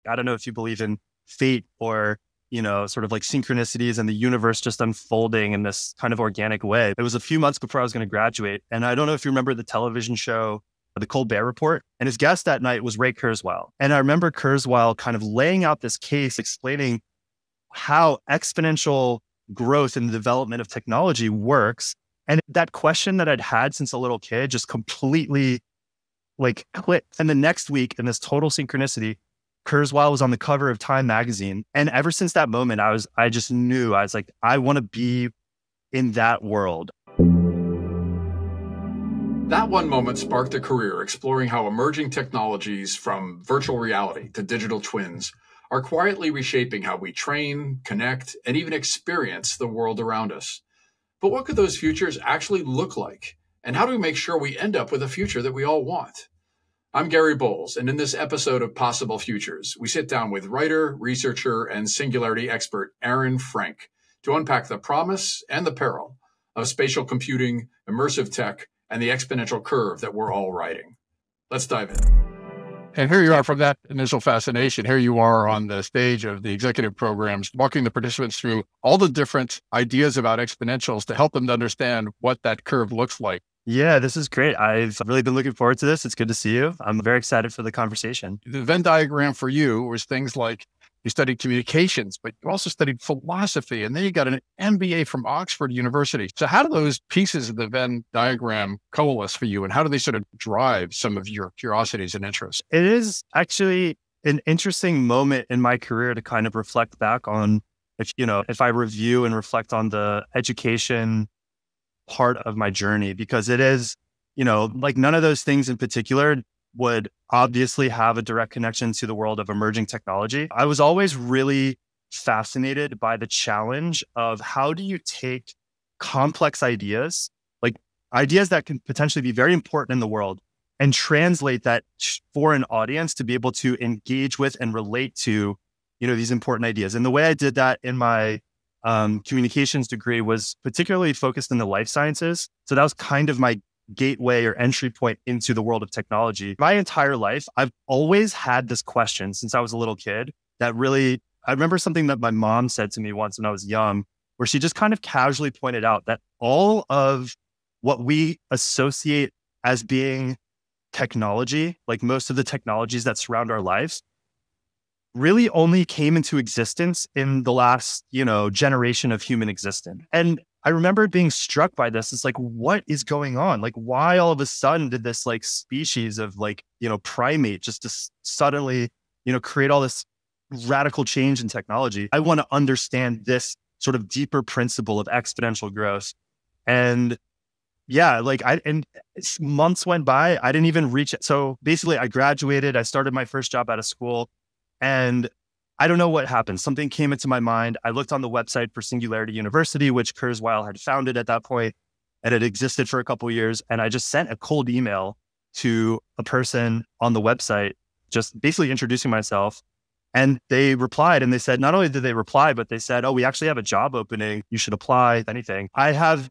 I don't know if you believe in fate or, sort of like synchronicities and the universe just unfolding in this kind of organic way. It was a few months before I was going to graduate. And I don't know if you remember the television show, The Colbert Report, and his guest that night was Ray Kurzweil. And I remember Kurzweil kind of laying out this case, explaining how exponential growth in the development of technology works. And that question that I'd had since a little kid just completely like clicked. And the next week, in this total synchronicity, Kurzweil was on the cover of Time magazine. And ever since that moment, I just knew, I was like, I want to be in that world. That one moment sparked a career exploring how emerging technologies from virtual reality to digital twins are quietly reshaping how we train, connect, and even experience the world around us. But what could those futures actually look like? And how do we make sure we end up with a future that we all want? I'm Gary Bowles, and in this episode of Possible Futures, we sit down with writer, researcher, and singularity expert Aaron Frank to unpack the promise and the peril of spatial computing, immersive tech, and the exponential curve that we're all riding. Let's dive in. And here you are from that initial fascination. Here you are on the stage of the executive programs, walking the participants through all the different ideas about exponentials to help them to understand what that curve looks like. Yeah, this is great. I've really been looking forward to this. It's good to see you. I'm very excited for the conversation. The Venn diagram for you was things like you studied communications, but you also studied philosophy, and then you got an MBA from Oxford University. So how do those pieces of the Venn diagram coalesce for you, and how do they sort of drive some of your curiosities and interests? It is actually an interesting moment in my career to kind of reflect back on, if I review and reflect on the education part of my journey, because it is, like none of those things in particular would obviously have a direct connection to the world of emerging technology. I was always really fascinated by the challenge of how do you take complex ideas, like ideas that can potentially be very important in the world, and translate that for an audience to be able to engage with and relate to, these important ideas. And the way I did that in my communications degree was particularly focused in the life sciences. So that was kind of my gateway or entry point into the world of technology. My entire life, I've always had this question since I was a little kid that really, I remember something that my mom said to me once when I was young, where she just kind of casually pointed out that all of what we associate as being technology, like most of the technologies that surround our lives, really only came into existence in the last, generation of human existence. And I remember being struck by this. It's like, what is going on? Like, why all of a sudden did this like species of primate just suddenly, create all this radical change in technology? I want to understand this sort of deeper principle of exponential growth. And yeah, and months went by, I didn't even reach it. So basically I graduated, I started my first job out of school, and I don't know what happened. Something came into my mind. I looked on the website for Singularity University, which Kurzweil had founded at that point, and it existed for a couple of years. And I just sent a cold email to a person on the website, just basically introducing myself. And they replied, and they said, not only did they reply, but they said, oh, we actually have a job opening. You should apply, anything. I have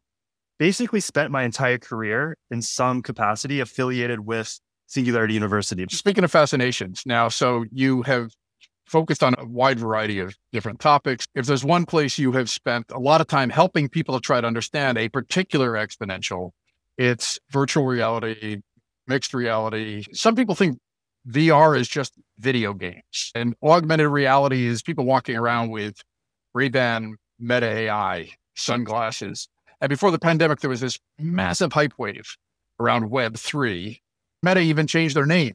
basically spent my entire career in some capacity affiliated with Singularity University. Speaking of fascinations now, so you have focused on a wide variety of different topics. If there's one place you have spent a lot of time helping people to try to understand a particular exponential, it's virtual reality, mixed reality. Some people think VR is just video games, and augmented reality is people walking around with Ray-Ban Meta AI sunglasses. And before the pandemic, there was this massive hype wave around Web3. Meta even changed their name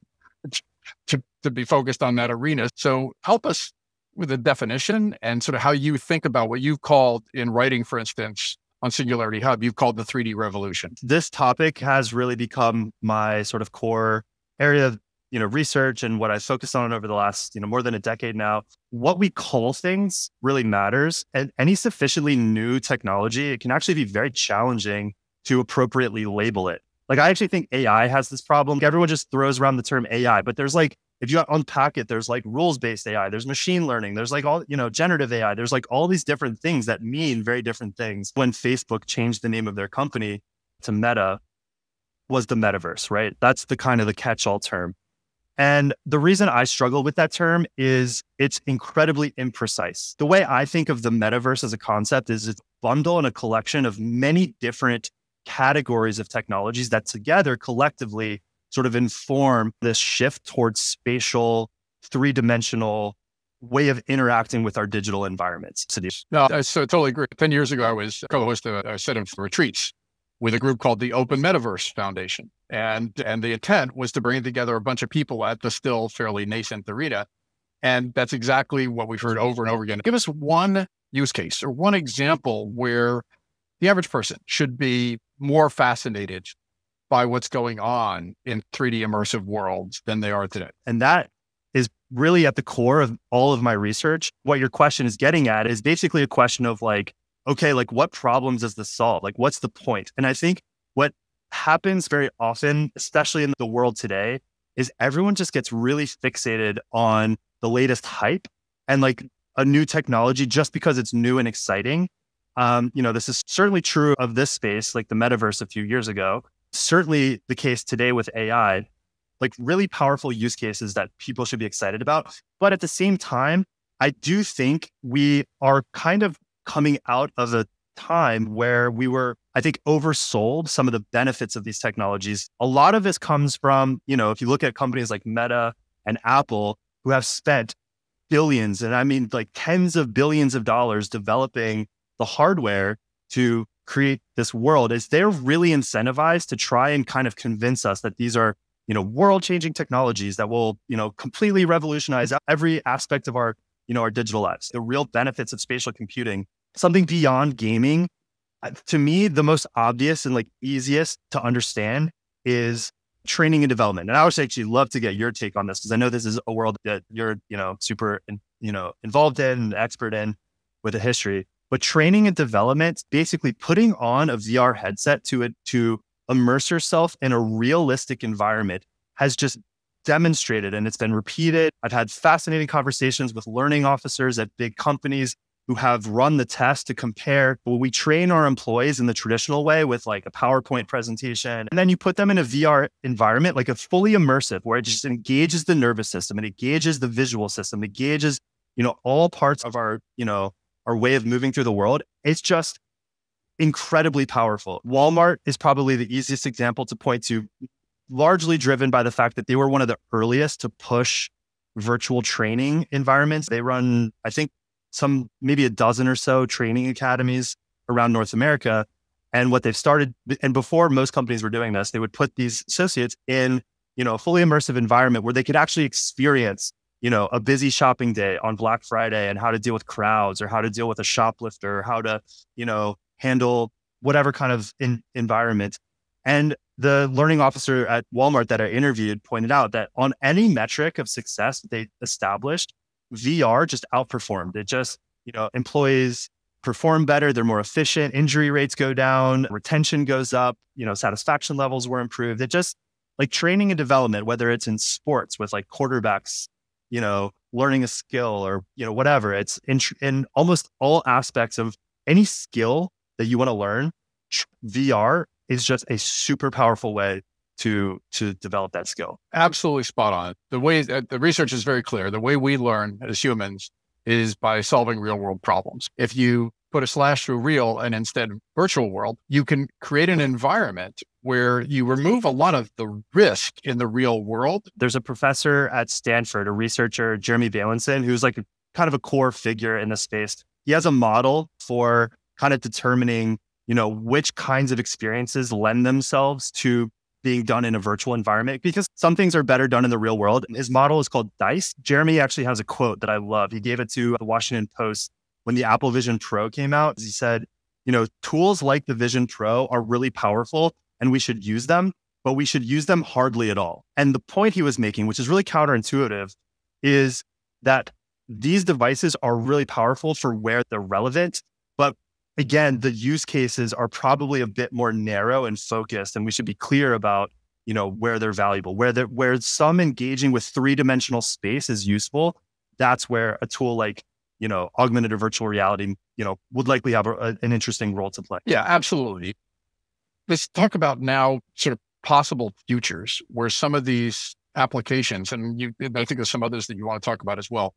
to be focused on that arena. So help us with a definition and sort of how you think about what you've called in writing, for instance, on Singularity Hub, you've called the 3D revolution. This topic has really become my sort of core area of research and what I focused on over the last more than a decade now. What we call things really matters, and any sufficiently new technology, it can actually be very challenging to appropriately label it. Like, I actually think AI has this problem. Everyone just throws around the term AI, but there's if you unpack it, there's rules-based AI, there's machine learning, there's all, generative AI, there's all these different things that mean very different things. When Facebook changed the name of their company to Meta, was the metaverse, right? That's the kind of the catch-all term. And the reason I struggle with that term is it's incredibly imprecise. The way I think of the metaverse as a concept is it's a bundle and a collection of many different categories of technologies that together collectively sort of inform this shift towards spatial, three-dimensional way of interacting with our digital environments. No, I so totally agree. 10 years ago, I was co-host of a set of retreats with a group called the Open Metaverse Foundation. And the intent was to bring together a bunch of people at the still fairly nascent arena. And that's exactly what we've heard over and over again. Give us one use case or one example where the average person should be more fascinated by what's going on in 3D immersive worlds than they are today. And that is really at the core of all of my research. What your question is getting at is basically a question of like, okay, like what problems does this solve? Like, what's the point? And I think what happens very often, especially in the world today, is everyone just gets really fixated on the latest hype and like a new technology just because it's new and exciting. This is certainly true of this space, like the metaverse a few years ago. Certainly the case today with AI, like really powerful use cases that people should be excited about. But at the same time, I do think we are kind of coming out of a time where we were, I think, oversold some of the benefits of these technologies. A lot of this comes from, if you look at companies like Meta and Apple, who have spent billions, and I mean like tens of billions of dollars developing the hardware to create this world, is they're really incentivized to try and kind of convince us that these are, world-changing technologies that will, completely revolutionize every aspect of our digital lives. The real benefits of spatial computing, something beyond gaming. To me, the most obvious and like easiest to understand is training and development. And I would actually love to get your take on this because I know this is a world that you're, super, involved in and expert in with a history. But training and development, basically putting on a VR headset to immerse yourself in a realistic environment, has just demonstrated, and it's been repeated. I've had fascinating conversations with learning officers at big companies who have run the test to compare. Well, we train our employees in the traditional way with like a PowerPoint presentation, and then you put them in a VR environment, like a fully immersive, where it just engages the nervous system, it engages the visual system, it engages, all parts of our way of moving through the world. It's just incredibly powerful. Walmart is probably the easiest example to point to, largely driven by the fact that they were one of the earliest to push virtual training environments. They run, I think, maybe a dozen or so training academies around North America. And what they've started, and before most companies were doing this, they would put these associates in, a fully immersive environment where they could actually experience, a busy shopping day on Black Friday and how to deal with crowds or how to deal with a shoplifter, or how to, handle whatever kind of environment. And the learning officer at Walmart that I interviewed pointed out that on any metric of success that they established, VR just outperformed. It just, employees perform better, they're more efficient, injury rates go down, retention goes up, satisfaction levels were improved. It just, like training and development, whether it's in sports with like quarterbacks, learning a skill or, whatever, it's in almost all aspects of any skill that you want to learn. VR is just a super powerful way to develop that skill. Absolutely spot on. The way the research is very clear. The way we learn as humans is by solving real world problems. If you put a slash through real and instead virtual world, you can create an environment where you remove a lot of the risk in the real world. There's a professor at Stanford, a researcher, Jeremy Bailenson, who's like kind of a core figure in the space. He has a model for kind of determining, which kinds of experiences lend themselves to being done in a virtual environment, because some things are better done in the real world. His model is called DICE. Jeremy actually has a quote that I love. He gave it to the Washington Post when the Apple Vision Pro came out. He said, tools like the Vision Pro are really powerful and we should use them, but we should use them hardly at all. And the point he was making, which is really counterintuitive, is that these devices are really powerful for where they're relevant. But again, the use cases are probably a bit more narrow and focused, and we should be clear about, where they're valuable, where some engaging with three-dimensional space is useful. That's where a tool like, augmented or virtual reality, would likely have an interesting role to play. Yeah, absolutely. Let's talk about now sort of possible futures where some of these applications. And I think there's some others that you want to talk about as well.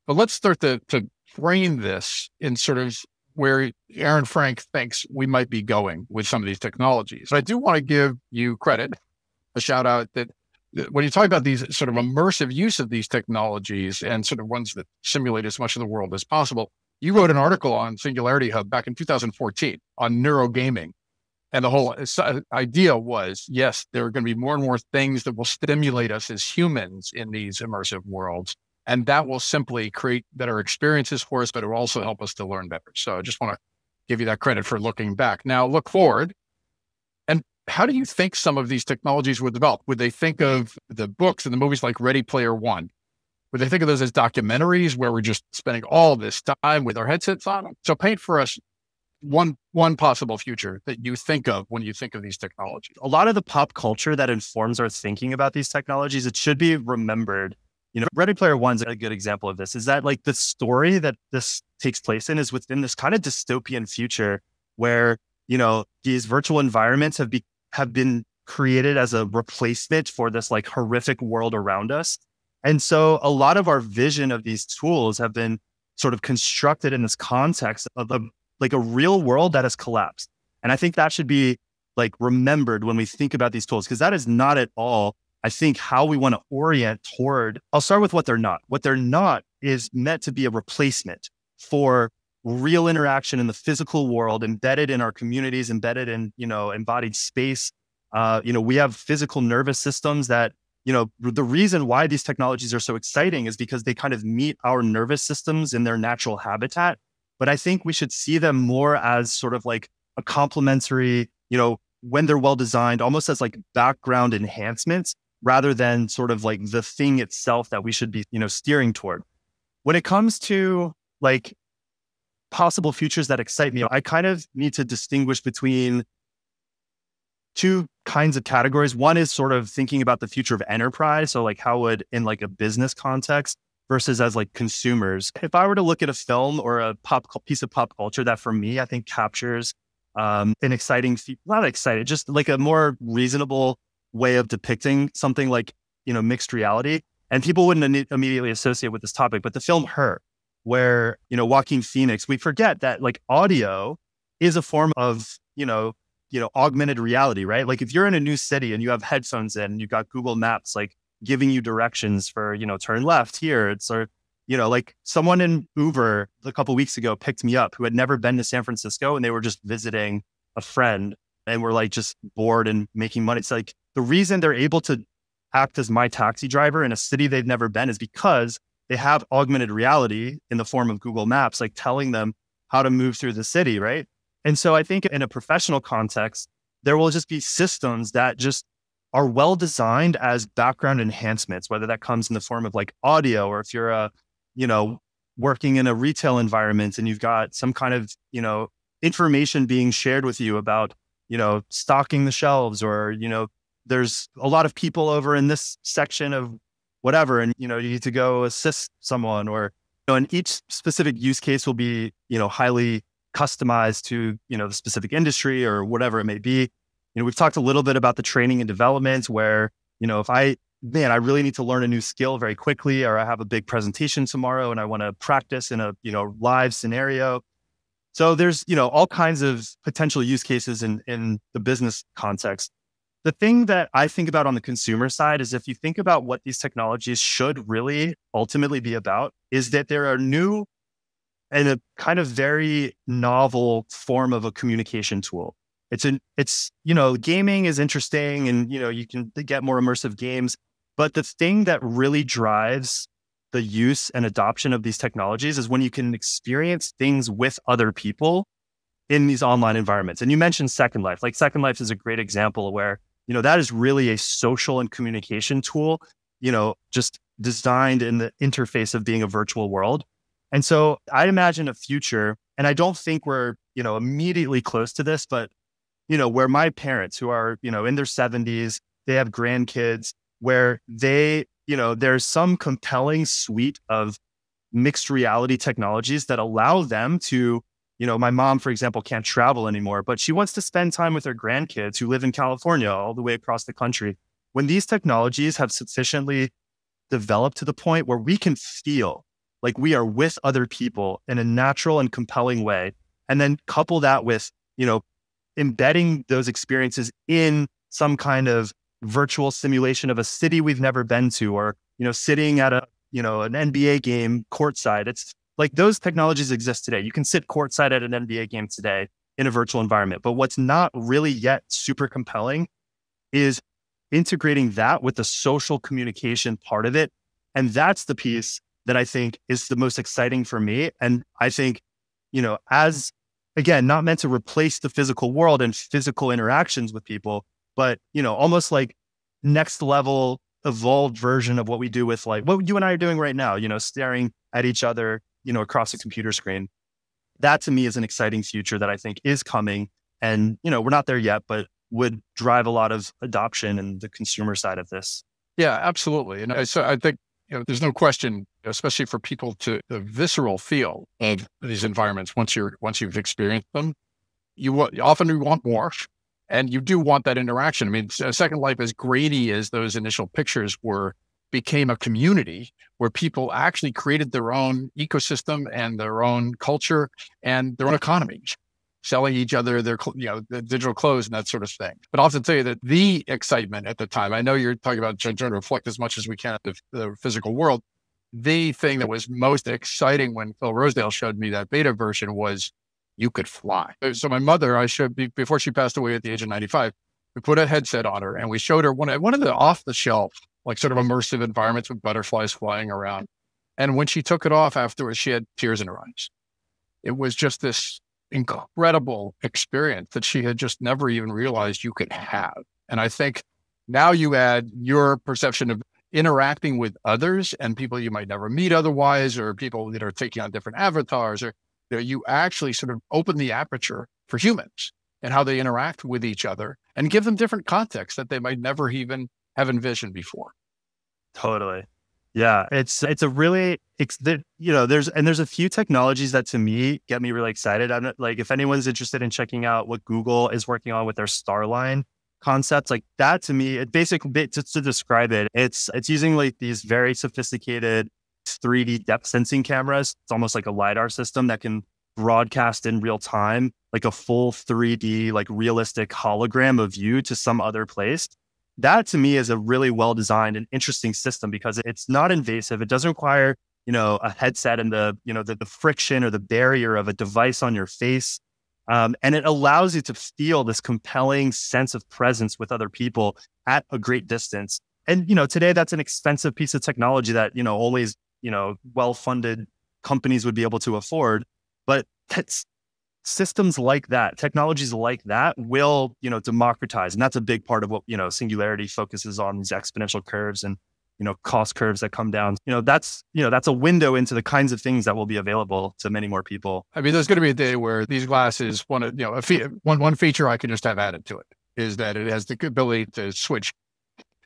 But let's start to frame this in sort of where Aaron Frank thinks we might be going with some of these technologies. But I do want to give you credit, a shout out that when you talk about these sort of immersive use of these technologies and sort of ones that simulate as much of the world as possible, you wrote an article on Singularity Hub back in 2014 on neurogaming. And the whole idea was, yes, there are going to be more and more things that will stimulate us as humans in these immersive worlds. And that will simply create better experiences for us, but it will also help us to learn better. So I just want to give you that credit for looking back. Now look forward. And how do you think some of these technologies would develop? Would they think of the books and the movies like Ready Player One? Would they think of those as documentaries where we're just spending all this time with our headsets on? So paint for us one possible future that you think of when you think of these technologies. A lot of the pop culture that informs our thinking about these technologies, it should be remembered. Ready Player One's a good example of this, is that like the story that this takes place in is within this kind of dystopian future where, these virtual environments have been created as a replacement for this like horrific world around us. And so a lot of our vision of these tools have been sort of constructed in this context of a real world that has collapsed. And I think that should be like remembered when we think about these tools, because that is not at all, I think, how we want to orient toward. I'll start with what they're not. What they're not is meant to be a replacement for real interaction in the physical world, embedded in our communities, embedded in, embodied space. We have physical nervous systems that, the reason why these technologies are so exciting is because they kind of meet our nervous systems in their natural habitat. But I think we should see them more as sort of like a complementary, when they're well designed, almost as like background enhancements, rather than sort of like the thing itself that we should be, steering toward. When it comes to like possible futures that excite me, I kind of need to distinguish between two kinds of categories. One is sort of thinking about the future of enterprise. So like how would, in like a business context versus as like consumers, if I were to look at a film or a piece of pop culture that for me, I think captures an exciting, not excited, just like a more reasonable way of depicting something like, mixed reality. And people wouldn't immediately associate with this topic, but the film Her, where, Joaquin Phoenix, we forget that like audio is a form of, augmented reality, right? Like if you're in a new city and you have headphones in and you've got Google Maps, like giving you directions for, turn left here. It's like someone in Uber a couple of weeks ago picked me up who had never been to San Francisco and they were just visiting a friend and were like just bored and making money. It's like the reason they're able to act as my taxi driver in a city they've never been is because they have augmented reality in the form of Google Maps, like telling them how to move through the city, right? And so I think in a professional context, there will just be systems that just are well designed as background enhancements, whether that comes in the form of like audio, or if you're working in a retail environment and you've got some kind of, information being shared with you about, stocking the shelves, or, there's a lot of people over in this section of whatever, and, you need to go assist someone, or, and each specific use case will be, highly customized to, the specific industry or whatever it may be. We've talked a little bit about the training and development where, if I really need to learn a new skill very quickly, or I have a big presentation tomorrow and I want to practice in a, live scenario. So there's, all kinds of potential use cases in the business context. The thing that I think about on the consumer side is if you think about what these technologies should really ultimately be about, is that there are new and a kind of very novel form of a communication tool. It's gaming is interesting and, you can get more immersive games, but the thing that really drives the use and adoption of these technologies is when you can experience things with other people in these online environments. And you mentioned Second Life. Like Second Life is a great example where, that is really a social and communication tool, just designed in the interface of being a virtual world. And so I imagine a future, and I don't think we're, immediately close to this, but, where my parents who are, in their 70s, they have grandkids, where they, there's some compelling suite of mixed reality technologies that allow them to, my mom, for example, can't travel anymore, but she wants to spend time with her grandkids who live in California all the way across the country. when these technologies have sufficiently developed to the point where we can feel like we are with other people in a natural and compelling way, and then couple that with, embedding those experiences in some kind of virtual simulation of a city we've never been to, or, sitting at an NBA game courtside. It's like those technologies exist today. You can sit courtside at an NBA game today in a virtual environment. But what's not really yet super compelling is integrating that with the social communication part of it. And that's the piece that I think is the most exciting for me. And I think, as again, not meant to replace the physical world and physical interactions with people, but, almost like next level evolved version of what we do with like what you and I are doing right now, staring at each other, across a computer screen. That to me is an exciting future that I think is coming. And, we're not there yet, but would drive a lot of adoption in the consumer side of this. Yeah, absolutely. And so I think, there's no question, especially for people to the visceral feel of these environments. Once you've experienced them, you often want more, and you do want that interaction. I mean, Second Life, as grainy as those initial pictures were, became a community where people actually created their own ecosystem and their own culture and their own economy, selling each other their, the digital clothes and that sort of thing. But I'll have to tell you that the excitement at the time, I know you're talking about trying to reflect as much as we can at the physical world. The thing that was most exciting when Phil Rosedale showed me that beta version was you could fly. So my mother, before she passed away at the age of 95, we put a headset on her and we showed her one of the off the shelf, like sort of immersive environments with butterflies flying around. And when she took it off afterwards, she had tears in her eyes. It was just this incredible experience that she had just never even realized you could have. And I think now you add your perception of interacting with others and people you might never meet otherwise, or people that are taking on different avatars, or you actually sort of open the aperture for humans and how they interact with each other and give them different contexts that they might never even have envisioned before. Totally. Yeah. There's a few technologies that to me get me really excited. I'm not, like, if anyone's interested in checking out what Google is working on with their Starline concepts, like that to me, it basically, just to describe it, it's using like these very sophisticated 3D depth sensing cameras. It's almost like a LiDAR system that can broadcast in real time, like a full 3D, like realistic hologram of you to some other place. That to me is a really well-designed and interesting system because it's not invasive. It doesn't require, a headset and the friction or the barrier of a device on your face. And it allows you to feel this compelling sense of presence with other people at a great distance. And, today that's an expensive piece of technology that, only, well-funded companies would be able to afford. But that's systems like that, technologies like that will, democratize. And that's a big part of what, Singularity focuses on, these exponential curves and, cost curves that come down. That's a window into the kinds of things that will be available to many more people. I mean, there's going to be a day where these glasses, one feature I can just have added to it is that it has the ability to switch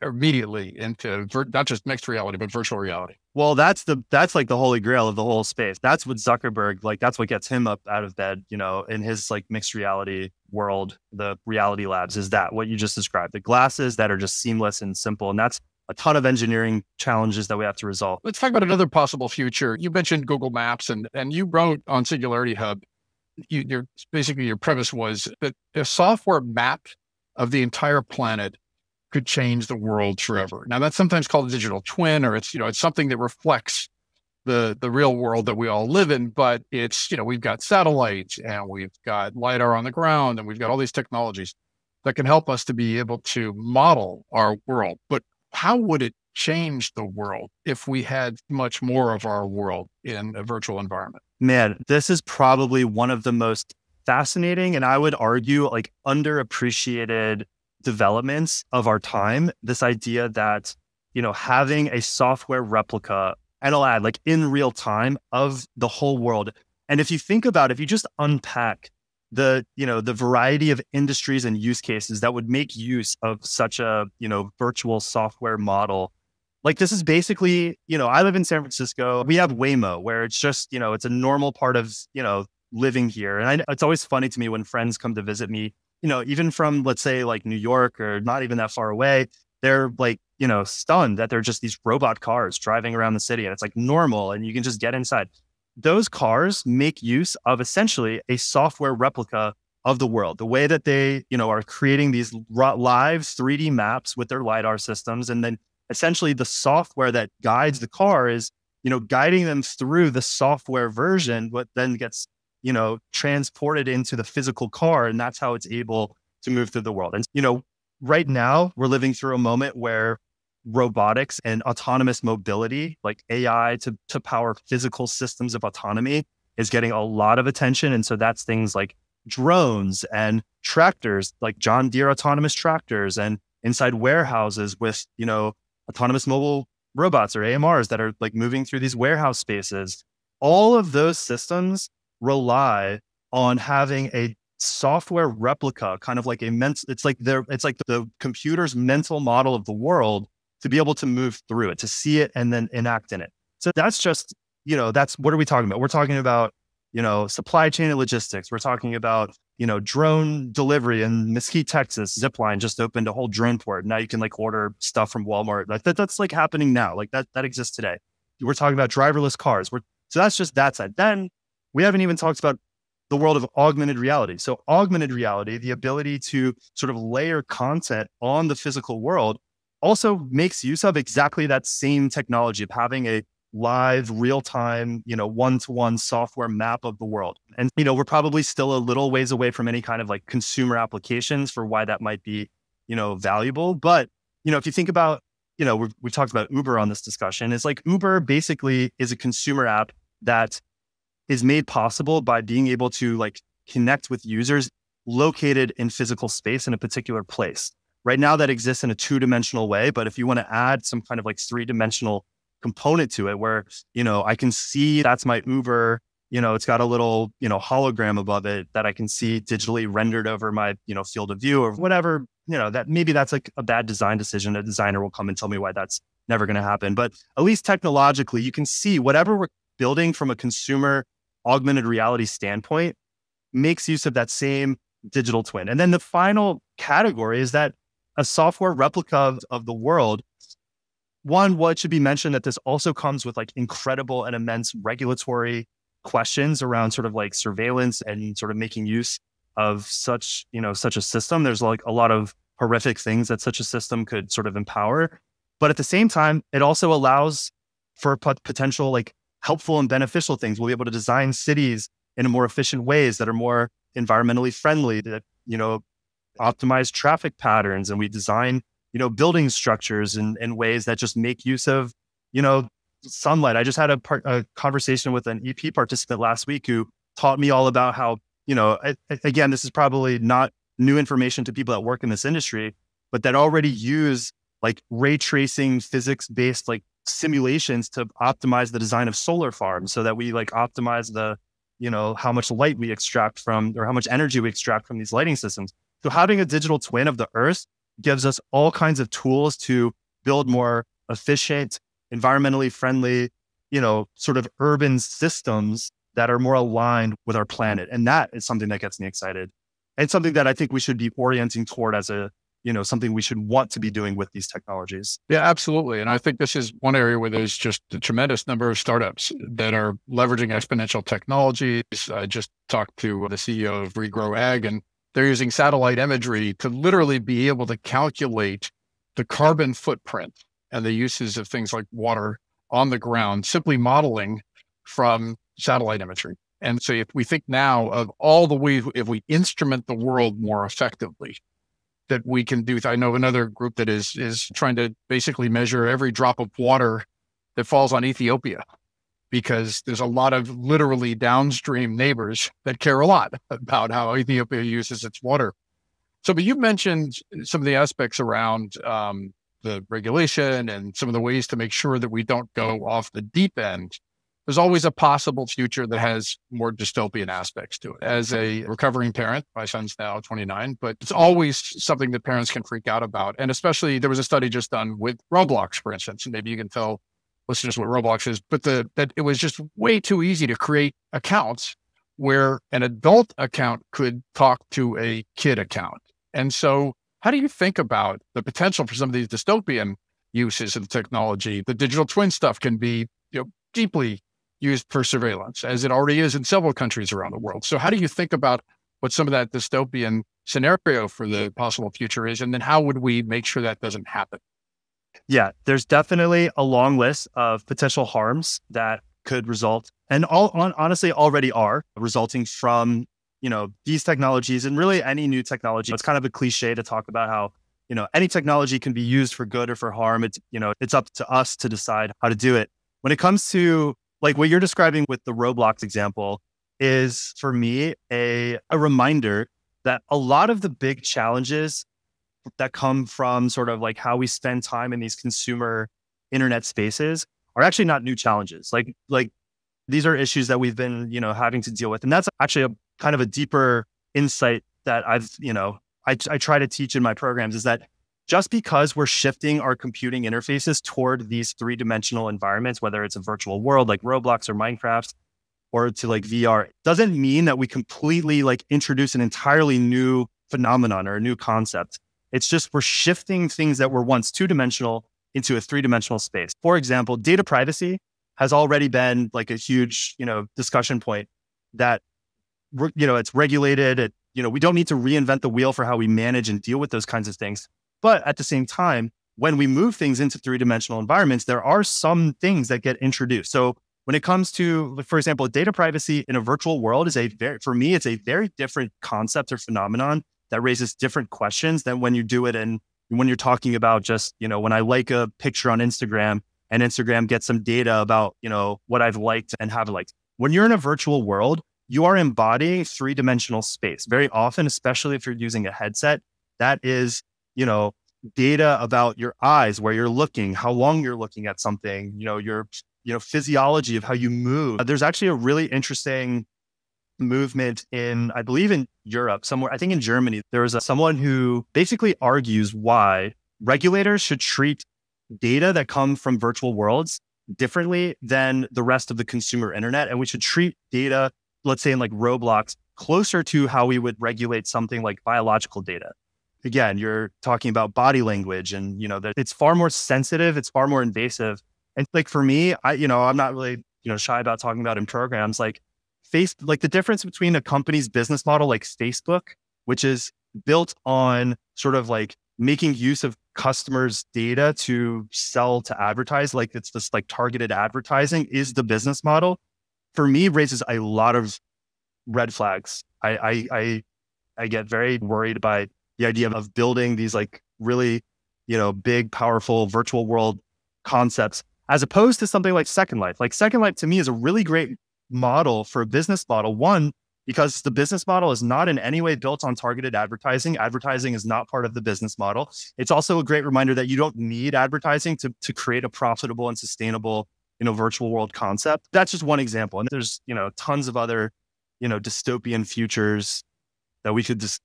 immediately into not just mixed reality, but virtual reality. Well, that's like the holy grail of the whole space. That's what Zuckerberg, like, that's what gets him up out of bed, in his like mixed reality world, the reality labs, is that what you just described, the glasses that are just seamless and simple. And that's a ton of engineering challenges that we have to resolve. Let's talk about another possible future. You mentioned Google Maps and you wrote on Singularity Hub, your premise was that a software map of the entire planet could change the world forever. Now that's sometimes called a digital twin, or it's something that reflects the real world that we all live in, but it's, we've got satellites and we've got LiDAR on the ground and we've got all these technologies that can help us to be able to model our world. But how would it change the world if we had much more of our world in a virtual environment? Man, this is probably one of the most fascinating, and I would argue like underappreciated developments of our time. This idea that, having a software replica, and I'll add like in real time, of the whole world. And if you think about it, if you just unpack the variety of industries and use cases that would make use of such a, virtual software model, like this is basically, I live in San Francisco. We have Waymo, where it's just, it's a normal part of, living here. And it's always funny to me when friends come to visit me, even from, let's say, like New York or not even that far away, they're like, stunned that they're just these robot cars driving around the city and it's like normal and you can just get inside. Those cars make use of essentially a software replica of the world. The way that they, are creating these live 3D maps with their LiDAR systems. And then essentially the software that guides the car is, guiding them through the software version, what then gets, transported into the physical car. And that's how it's able to move through the world. And, right now we're living through a moment where robotics and autonomous mobility, like AI to power physical systems of autonomy, is getting a lot of attention. And so that's things like drones and tractors, like John Deere autonomous tractors, and inside warehouses with, autonomous mobile robots or AMRs that are like moving through these warehouse spaces. All of those systems rely on having a software replica, kind of like it's like the computer's mental model of the world to be able to move through it, to see it and then enact in it. So that's just, that's, what are we talking about? We're talking about, supply chain and logistics. We're talking about, drone delivery in Mesquite, Texas. Zipline just opened a whole drone port. Now you can like order stuff from Walmart. Like that's like happening now. Like that exists today. We're talking about driverless cars. So that's just that side. Then we haven't even talked about the world of augmented reality. So augmented reality, the ability to sort of layer content on the physical world, also makes use of exactly that same technology of having a live, real-time, one-to-one software map of the world. And, we're probably still a little ways away from any kind of like consumer applications for why that might be, valuable. But, if you think about, we've talked about Uber on this discussion. It's like Uber basically is a consumer app that is made possible by being able to like connect with users located in physical space in a particular place. Right now that exists in a 2-dimensional way, but if you want to add some kind of like 3-dimensional component to it where, I can see that's my Uber, it's got a little, hologram above it that I can see digitally rendered over my, field of view or whatever, that maybe that's like a bad design decision. A designer will come and tell me why that's never going to happen. But at least technologically, you can see whatever we're building from a consumer augmented reality standpoint makes use of that same digital twin. And then the final category is that a software replica of the world. One, what should be mentioned that this also comes with like incredible and immense regulatory questions around sort of like surveillance and sort of making use of such a system. There's like a lot of horrific things that such a system could sort of empower. But at the same time, it also allows for potential like helpful and beneficial things. We'll be able to design cities in a more efficient ways that are more environmentally friendly, that, optimize traffic patterns. And we design, building structures in ways that just make use of, sunlight. I just had a conversation with an EP participant last week who taught me all about how, again, this is probably not new information to people that work in this industry, but that already use like ray tracing physics-based like simulations to optimize the design of solar farms so that we like optimize the, how much light we extract from, or how much energy we extract from these lighting systems. So having a digital twin of the Earth gives us all kinds of tools to build more efficient, environmentally friendly, sort of urban systems that are more aligned with our planet. And that is something that gets me excited. And something that I think we should be orienting toward as a, something we should want to be doing with these technologies. Yeah, absolutely. And I think this is one area where there's just a tremendous number of startups that are leveraging exponential technologies. I just talked to the CEO of Regrow Ag, and they're using satellite imagery to literally be able to calculate the carbon footprint and the uses of things like water on the ground, simply modeling from satellite imagery. And so if we think now of all the ways, if we instrument the world more effectively, that we can do. I know another group that is trying to basically measure every drop of water that falls on Ethiopia, because there's a lot of literally downstream neighbors that care a lot about how Ethiopia uses its water. So, but you mentioned some of the aspects around the regulation and some of the ways to make sure that we don't go off the deep end. There's always a possible future that has more dystopian aspects to it. As a recovering parent, my son's now 29, but it's always something that parents can freak out about. And especially there was a study just done with Roblox, for instance, and maybe you can tell listeners what Roblox is, but that it was just way too easy to create accounts where an adult account could talk to a kid account. And so How do you think about the potential for some of these dystopian uses of technology? The digital twin stuff can be, deeply used for surveillance, as it already is in several countries around the world. So how do you think about what some of that dystopian scenario for the possible future is? And then how would we make sure that doesn't happen? Yeah, there's definitely a long list of potential harms that could result, and honestly already are resulting from, these technologies, and really any new technology. It's kind of a cliche to talk about how, any technology can be used for good or for harm. It's up to us to decide how to do it. When it comes to like what you're describing with the Roblox example is for me a reminder that a lot of the big challenges that come from sort of like how we spend time in these consumer internet spaces are actually not new challenges. Like these are issues that we've been, having to deal with. And that's actually a kind of a deeper insight that I try to teach in my programs, is that just because we're shifting our computing interfaces toward these three-dimensional environments, whether it's a virtual world like Roblox or Minecraft, or to like VR, doesn't mean that we completely like introduce an entirely new phenomenon or a new concept. It's just we're shifting things that were once two-dimensional into a three-dimensional space. For example, data privacy has already been like a huge, discussion point that, it's regulated. We don't need to reinvent the wheel for how we manage and deal with those kinds of things. But at the same time, when we move things into three-dimensional environments, there are some things that get introduced. So when it comes to, for example, data privacy in a virtual world for me, it's a very different concept or phenomenon that raises different questions than when you do it when you're talking about just, when I like a picture on Instagram and Instagram gets some data about, what I've liked and haven't liked. When you're in a virtual world, you are embodying three-dimensional space. Very often, especially if you're using a headset, that is, data about your eyes, where you're looking, how long you're looking at something, your, physiology of how you move. There's actually a really interesting movement I believe in Europe, somewhere, I think in Germany, there was someone who basically argues why regulators should treat data that come from virtual worlds differently than the rest of the consumer internet. And we should treat data, let's say in like Roblox, closer to how we would regulate something like biological data. Again, you're talking about body language and, that it's far more sensitive, it's far more invasive. And like for me, I'm not really, shy about talking about in programs like the difference between a company's business model like Facebook, which is built on sort of like making use of customers' data to sell to advertise, like it's this like targeted advertising is the business model, for me raises a lot of red flags. I get very worried by the idea of building these like really, big, powerful virtual world concepts, as opposed to something like Second Life. Like Second Life to me is a really great model for a business model. One, because the business model is not in any way built on targeted advertising. Advertising is not part of the business model. It's also a great reminder that you don't need advertising to create a profitable and sustainable, virtual world concept. That's just one example. And there's, tons of other, dystopian futures that we could just,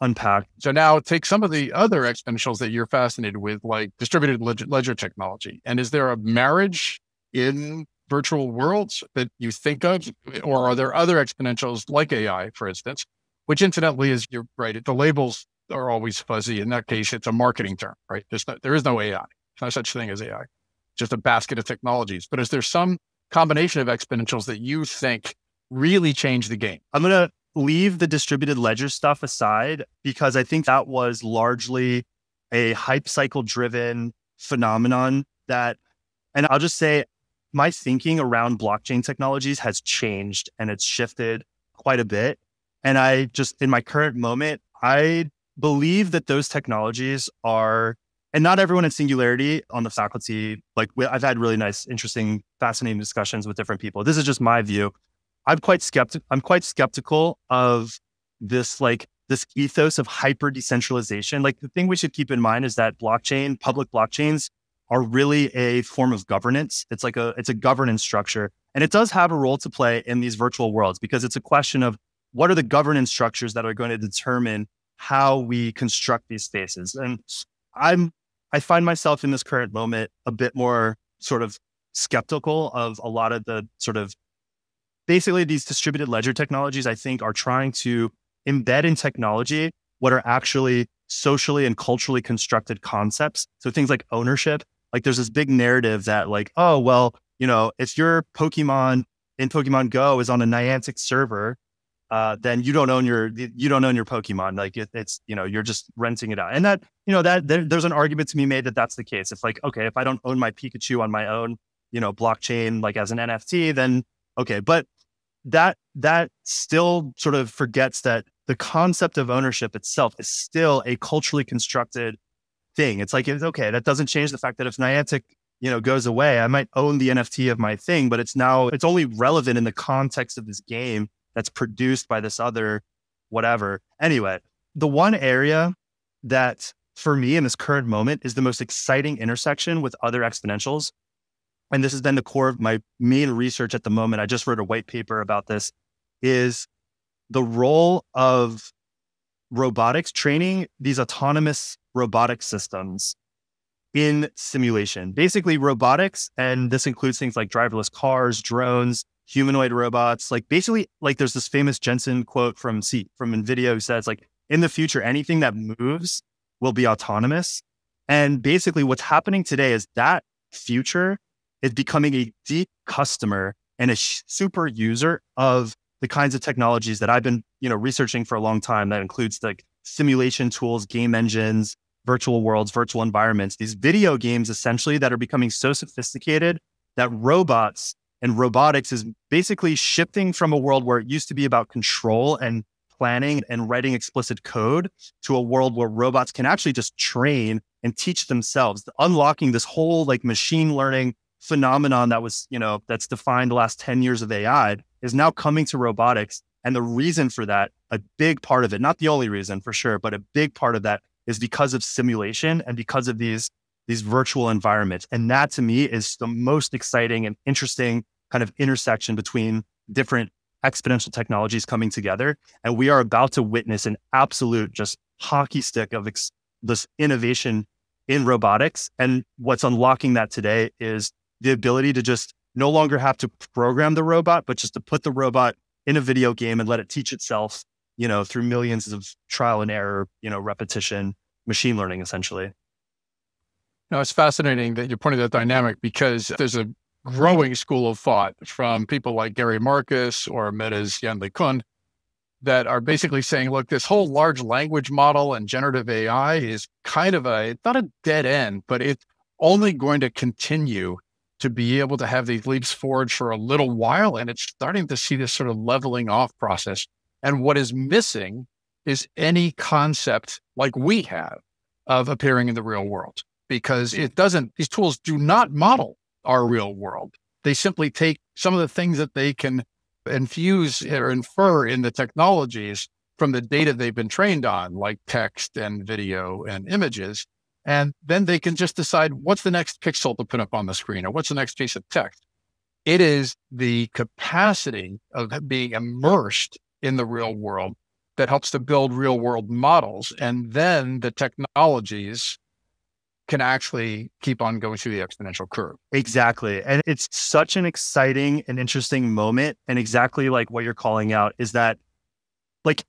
unpack. So now take some of the other exponentials that you're fascinated with, like distributed ledger technology. And is there a marriage in virtual worlds that you think of, or are there other exponentials like AI, for instance, which incidentally is, you're right, the labels are always fuzzy. In that case, it's a marketing term, right? There is no AI. There's no such thing as AI, just a basket of technologies. But is there some combination of exponentials that you think really change the game? I'm going to leave the distributed ledger stuff aside because I think that was largely a hype cycle driven phenomenon and I'll just say my thinking around blockchain technologies has changed and it's shifted quite a bit. And in my current moment, I believe that those technologies are, and not everyone at Singularity on the faculty, like I've had really nice, interesting, fascinating discussions with different people. This is just my view. I'm quite skeptical of this ethos of hyper decentralization. Like the thing we should keep in mind is that public blockchains are really a form of governance. It's a governance structure. And it does have a role to play in these virtual worlds because it's a question of what are the governance structures that are going to determine how we construct these spaces. And I find myself in this current moment a bit more sort of skeptical of a lot of the sort of basically these distributed ledger technologies. I think are trying to embed in technology what are actually socially and culturally constructed concepts. So things like ownership, like there's this big narrative that like, oh, well, if your Pokemon in Pokemon Go is on a Niantic server, then you don't own your Pokemon. Like it's you're just renting it out, and there's an argument to be made that that's the case. If like, okay, if I don't own my Pikachu on my own blockchain like as an NFT, then okay, but that still sort of forgets that the concept of ownership itself is still a culturally constructed thing. It's like, it's okay, that doesn't change the fact that if Niantic goes away, I might own the NFT of my thing, but it's only relevant in the context of this game that's produced by this other whatever. Anyway, the one area that for me in this current moment is the most exciting intersection with other exponentials, and this has been the core of my main research at the moment, I just wrote a white paper about this, is the role of robotics, training these autonomous robotic systems in simulation. Basically robotics, and this includes things like driverless cars, drones, humanoid robots, like basically like there's this famous Jensen quote from NVIDIA who says like, in the future, anything that moves will be autonomous. And basically what's happening today is that future is becoming a deep customer and a super user of the kinds of technologies that I've been, researching for a long time. That includes like simulation tools, game engines, virtual worlds, virtual environments, these video games essentially that are becoming so sophisticated that robots and robotics is basically shifting from a world where it used to be about control and planning and writing explicit code to a world where robots can actually just train and teach themselves, unlocking this whole like machine learning phenomenon that was, that's defined the last 10 years of AI is now coming to robotics. And the reason for that, a big part of it, not the only reason for sure, but a big part of that is because of simulation and because of these virtual environments. And that to me is the most exciting and interesting kind of intersection between different exponential technologies coming together. And we are about to witness an absolute just hockey stick of this innovation in robotics. And what's unlocking that today is the ability to just no longer have to program the robot, but just to put the robot in a video game and let it teach itself, through millions of trial and error, repetition, machine learning, essentially. No, it's fascinating that you're pointing that dynamic because there's a growing school of thought from people like Gary Marcus or Meta's Yen-Li Kun that are basically saying, look, this whole large language model and generative AI is kind of not a dead end, but it's only going to continue to be able to have these leaps forward for a little while. And it's starting to see this sort of leveling off process. And what is missing is any concept like we have of appearing in the real world, because these tools do not model our real world. They simply take some of the things that they can infuse or infer in the technologies from the data they've been trained on, like text and video and images. And then they can just decide what's the next pixel to put up on the screen or what's the next piece of text. It is the capacity of being immersed in the real world that helps to build real world models. And then the technologies can actually keep on going through the exponential curve. Exactly. And it's such an exciting and interesting moment. And exactly like what you're calling out is that like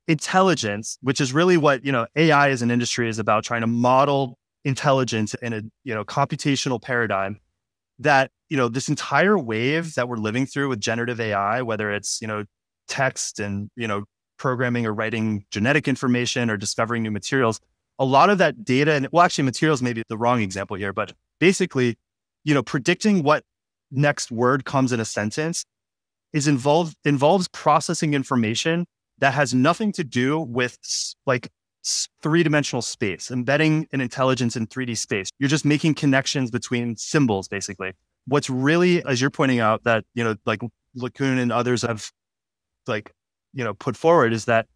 intelligence, which is really what, AI as an industry is about, trying to model intelligence in a, computational paradigm that, this entire wave that we're living through with generative AI, whether it's, text and, programming or writing genetic information or discovering new materials, a lot of that data, and well, actually materials may be the wrong example here, but basically, predicting what next word comes in a sentence involves processing information that has nothing to do with like three-dimensional space, embedding an intelligence in 3D space. You're just making connections between symbols, basically. What's really, as you're pointing out, that, like LeCun and others have put forward is that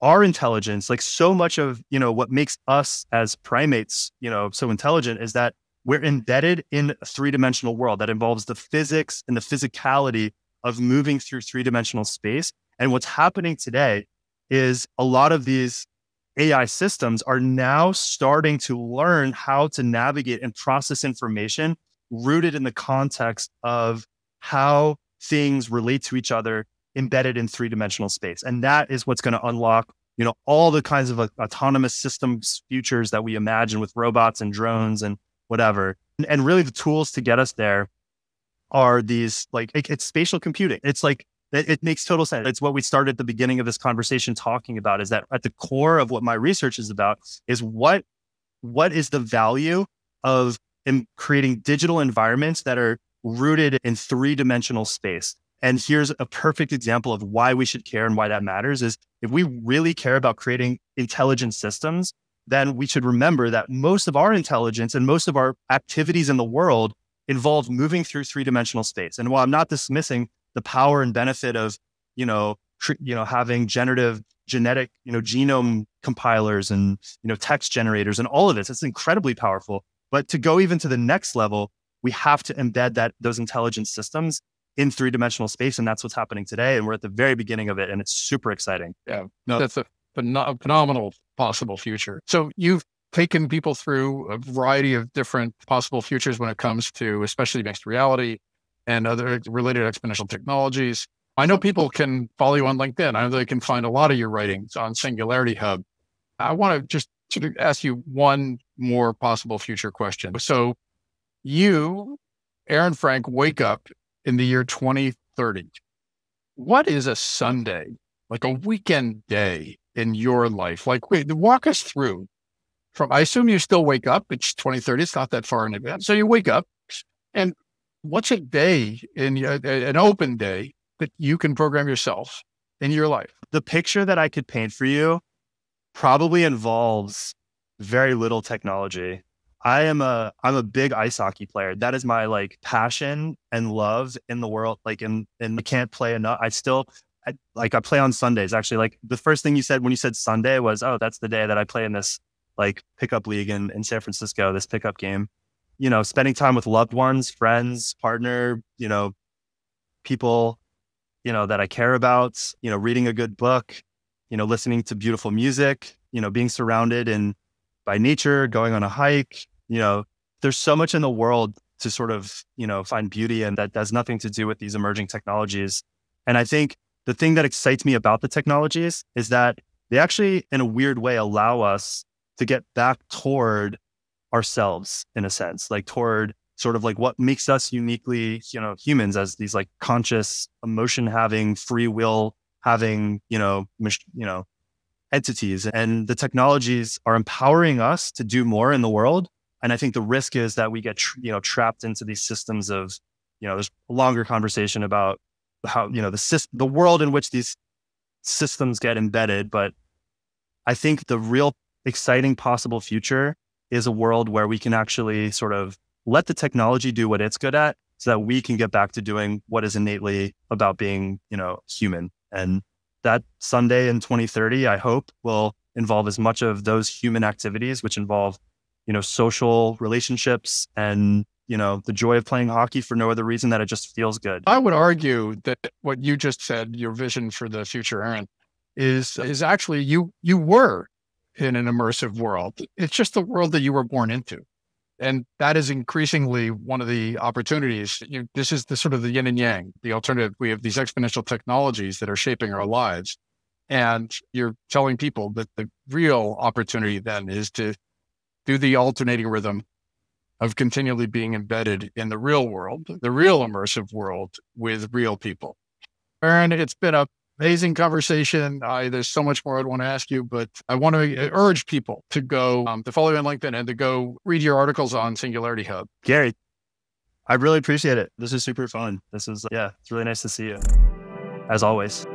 our intelligence, like so much of, what makes us as primates, so intelligent is that we're embedded in a three-dimensional world that involves the physics and the physicality of moving through three-dimensional space. And what's happening today is a lot of these AI systems are now starting to learn how to navigate and process information rooted in the context of how things relate to each other embedded in three-dimensional space. And that is what's going to unlock all the kinds of autonomous systems futures that we imagine with robots and drones and whatever. And really the tools to get us there are these, like, it's spatial computing. It's like, it makes total sense. It's what we started at the beginning of this conversation talking about, is that at the core of what my research is about is what is the value of creating digital environments that are rooted in three-dimensional space. And here's a perfect example of why we should care and why that matters is if we really care about creating intelligent systems, then we should remember that most of our intelligence and most of our activities in the world involve moving through three-dimensional space. And while I'm not dismissing the power and benefit of, having genetic, genome compilers and, text generators and all of this, it's incredibly powerful. But to go even to the next level, we have to embed those intelligent systems in three-dimensional space. And that's what's happening today. And we're at the very beginning of it. And it's super exciting. Yeah, no, that's a phenomenal possible future. So you've taken people through a variety of different possible futures when it comes to especially mixed reality and other related exponential technologies. I know people can follow you on LinkedIn. I know they can find a lot of your writings on Singularity Hub. I want to just sort of ask you one more possible future question. So you, Aaron Frank, wake up in the year 2030. What is a Sunday, like a weekend day in your life? Like, walk us through I assume you still wake up. It's 2030. It's not that far in advance. So you wake up, and what's a day an open day that you can program yourself in your life? The picture that I could paint for you probably involves very little technology. I'm a big ice hockey player. That is my like passion and love in the world. Like, and I can't play enough. I play on Sundays. Actually, like the first thing you said when you said Sunday was, oh, that's the day that I play in this like pickup league in San Francisco, this pickup game. Spending time with loved ones, friends, partner, people, that I care about, reading a good book, listening to beautiful music, being surrounded by nature, going on a hike. There's so much in the world to sort of, find beauty, and that has nothing to do with these emerging technologies. And I think the thing that excites me about the technologies is that they actually, in a weird way, allow us to get back toward ourselves, in a sense, like toward sort of like what makes us uniquely, humans, as these like conscious, emotion having, free will having, entities. And the technologies are empowering us to do more in the world. And I think the risk is that we get, trapped into these systems of, there's a longer conversation about how, the world in which these systems get embedded. But I think the real exciting possible future is a world where we can actually sort of let the technology do what it's good at so that we can get back to doing what is innately about being, human. And that Sunday in 2030, I hope, will involve as much of those human activities, which involve, social relationships and, the joy of playing hockey for no other reason that it just feels good. I would argue that what you just said, your vision for the future, Aaron, is actually you were in an immersive world. It's just the world that you were born into. And that is increasingly one of the opportunities. This is the sort of the yin and yang, the alternative. We have these exponential technologies that are shaping our lives. And you're telling people that the real opportunity then is to do the alternating rhythm of continually being embedded in the real world, the real immersive world with real people. Aaron, it's been an amazing conversation. There's so much more I'd want to ask you, but I want to urge people to go to follow you on LinkedIn and to go read your articles on Singularity Hub. Gary, I really appreciate it. This is super fun. It's really nice to see you, as always.